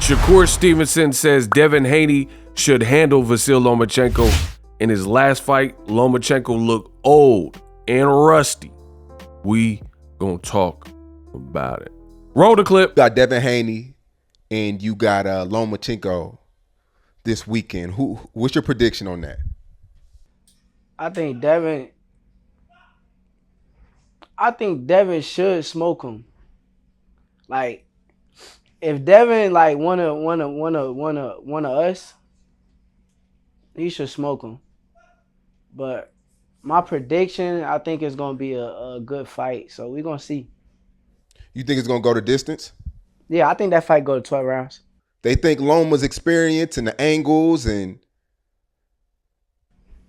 Shakur Stevenson says Devin Haney should handle Vasyl Lomachenko. In his last fight, Lomachenko looked old and rusty. We gonna talk about it. Roll the clip. You got Devin Haney and you got Lomachenko this weekend. What's your prediction on that? I think Devin should smoke him. Like, if Devin like one of us, he should smoke him. But my prediction, I think it's gonna be a good fight. So we're gonna see. You think it's gonna go to distance? Yeah, I think that fight go to 12 rounds. They think Loma's experience and the angles and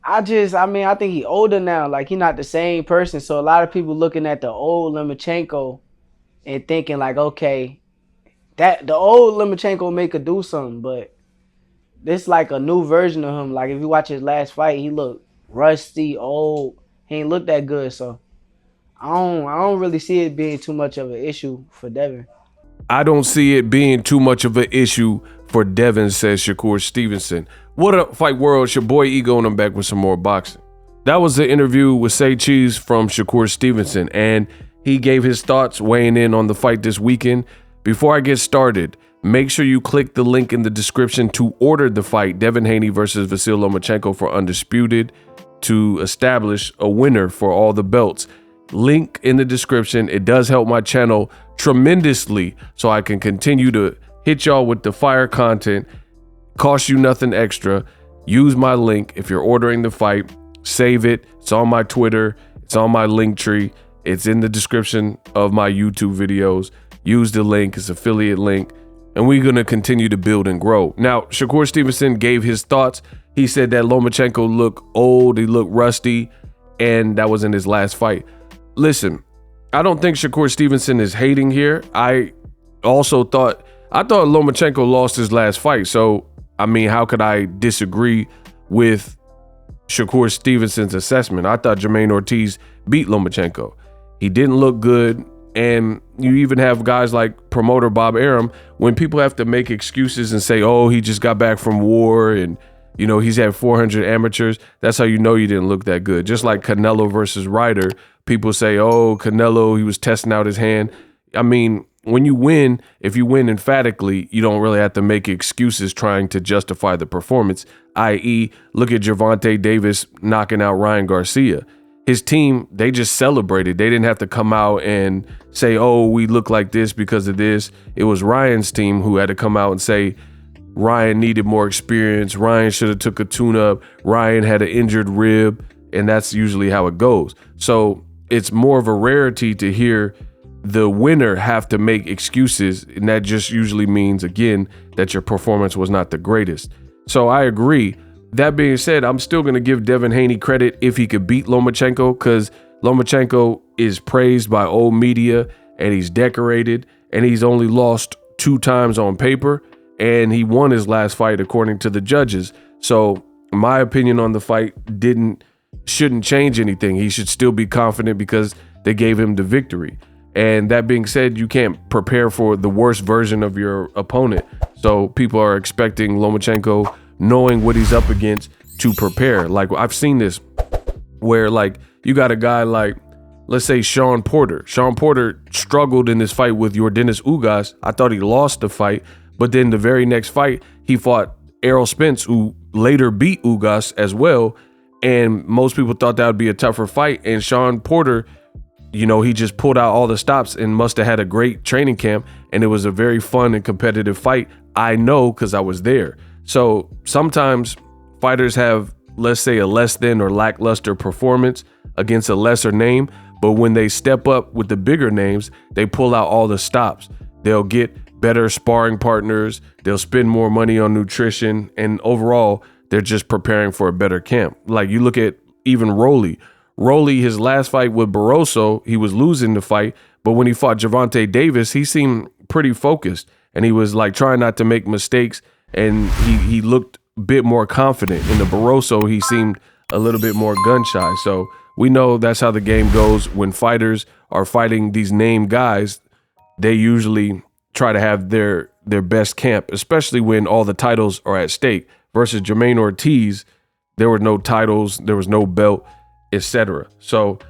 I think he older now. Like, he not the same person. So a lot of people looking at the old Lomachenko and thinking like, okay, that the old Lomachenko may could do something, but this like a new version of him. Like, if you watch his last fight, he looked rusty, old. He ain't look that good. So I don't really see it being too much of an issue for Devin. I don't see it being too much of an issue for Devin, says Shakur Stevenson. What up, Fight World? It's your boy Ego, and I'm back with some more boxing. That was the interview with Say Cheese from Shakur Stevenson, and he gave his thoughts weighing in on the fight this weekend. Before I get started, make sure you click the link in the description to order the fight, Devin Haney versus Vasyl Lomachenko for Undisputed, to establish a winner for all the belts. Link in the description. It does help my channel tremendously so I can continue to hit y'all with the fire content. Cost you nothing extra. Use my link if you're ordering the fight. Save it. It's on my Twitter. It's on my link tree. It's in the description of my YouTube videos. Use the link. It's affiliate link. And we're going to continue to build and grow. Now, Shakur Stevenson gave his thoughts. He said that Lomachenko looked old. He looked rusty. And that was in his last fight. Listen, I don't think Shakur Stevenson is hating here. I thought Lomachenko lost his last fight. So, I mean, how could I disagree with Shakur Stevenson's assessment? I thought Jermaine Ortiz beat Lomachenko. He didn't look good. And you even have guys like promoter Bob Arum, when people have to make excuses and say, oh, he just got back from war and, you know, he's had 400 amateurs. That's how you know you didn't look that good. Just like Canelo versus Ryder, people say, oh, Canelo, he was testing out his hand. I mean, when you win, if you win emphatically, you don't really have to make excuses trying to justify the performance, i.e., look at Gervonta Davis knocking out Ryan Garcia. His team, they just celebrated. They didn't have to come out and say, oh, we look like this because of this. It was Ryan's team who had to come out and say, Ryan needed more experience. Ryan should have took a tune-up. Ryan had an injured rib, and that's usually how it goes. So it's more of a rarity to hear the winner have to make excuses, and that just usually means, again, that your performance was not the greatest. So I agree. That being said, I'm still going to give Devin Haney credit if he could beat Lomachenko, because Lomachenko is praised by old media, and he's decorated, and he's only lost 2 times on paper, and he won his last fight according to the judges. So my opinion on the fight shouldn't change anything. He should still be confident because they gave him the victory. And that being said, you can't prepare for the worst version of your opponent. So people are expecting Lomachenko, knowing what he's up against, to prepare. Like, I've seen this where, like, you got a guy like, let's say Sean Porter. Sean Porter struggled in this fight with Yordenis Ugas. I thought he lost the fight, but then the very next fight, he fought Errol Spence, who later beat Ugas as well. And most people thought that would be a tougher fight. And Sean Porter, you know, he just pulled out all the stops and must have had a great training camp. And it was a very fun and competitive fight. I know because I was there. So sometimes fighters have, let's say, a less than or lackluster performance against a lesser name. But when they step up with the bigger names, they pull out all the stops. They'll get better sparring partners. They'll spend more money on nutrition. And overall, they're just preparing for a better camp. Like, you look at even Rolly. Rolly, his last fight with Barroso, he was losing the fight. But when he fought Gervonta Davis, he seemed pretty focused. And he was like trying not to make mistakes. And he looked a bit more confident. In the Barroso, he seemed a little bit more gun shy. So we know that's how the game goes. When fighters are fighting these name guys, they usually try to have their their best camp, especially when all the titles are at stake. Versus Jermaine Ortiz, there were no titles, there was no belt, etc. So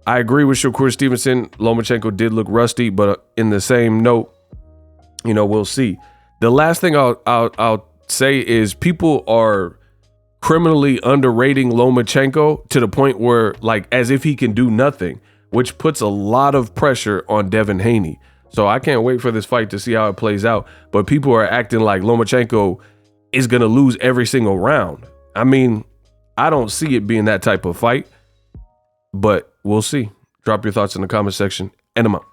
I agree with Shakur Stevenson. Lomachenko did look rusty, but in the same note, we'll see. The last thing I'll say is people are criminally underrating Lomachenko to the point where, like, as if he can do nothing, which puts a lot of pressure on Devin Haney. So I can't wait for this fight to see how it plays out. But people are acting like Lomachenko is going to lose every single round. I mean, I don't see it being that type of fight, but we'll see. Drop your thoughts in the comment section, and I'm out.